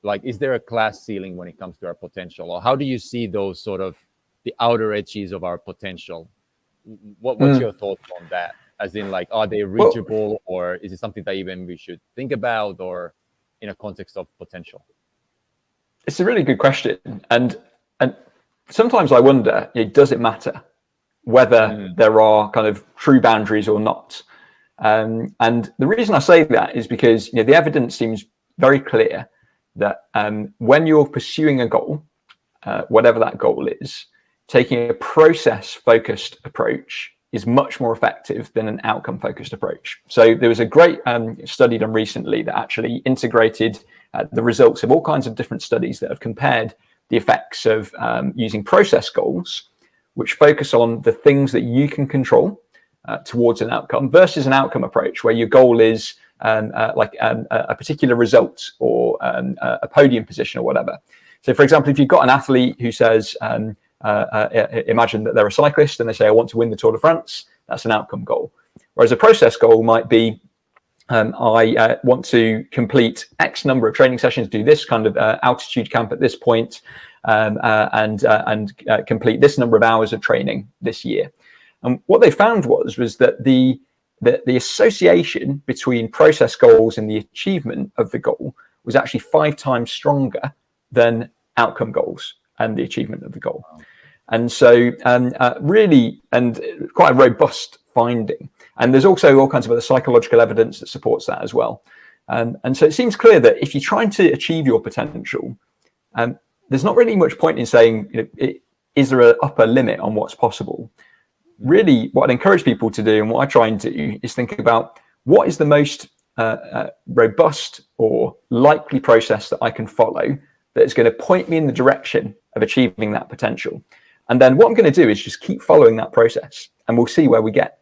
like, is there a glass ceiling when it comes to our potential, or how do you see those sort of the outer edges of our potential? What's your thoughts on that? As in, like, are they Well, reachable, or is it something that even we should think about, or in a context of potential? it's a really good question, and sometimes I wonder, does it matter whether there are kind of true boundaries or not? And the reason I say that is because the evidence seems very clear that when you're pursuing a goal, whatever that goal is, taking a process-focused approach is much more effective than an outcome-focused approach. So there was a great study done recently that actually integrated the results of all kinds of different studies that have compared the effects of using process goals, which focus on the things that you can control towards an outcome, versus an outcome approach where your goal is like a particular result or a podium position or whatever. So, for example, if you've got an athlete who says, imagine that they're a cyclist and they say, I want to win the Tour de France, that's an outcome goal. Whereas a process goal might be, I want to complete X number of training sessions, do this kind of altitude camp at this point, and complete this number of hours of training this year. And what they found was that the association between process goals and the achievement of the goal was actually 5 times stronger than outcome goals and the achievement of the goal. And so really, and quite a robust finding. And there's also all kinds of other psychological evidence that supports that as well. And so it seems clear that if you're trying to achieve your potential, there's not really much point in saying, is there an upper limit on what's possible? Really, what I'd encourage people to do, and what I try and do, is think about what is the most robust or likely process that I can follow that is going to point me in the direction of achieving that potential. And then what I'm going to do is just keep following that process, and we'll see where we get.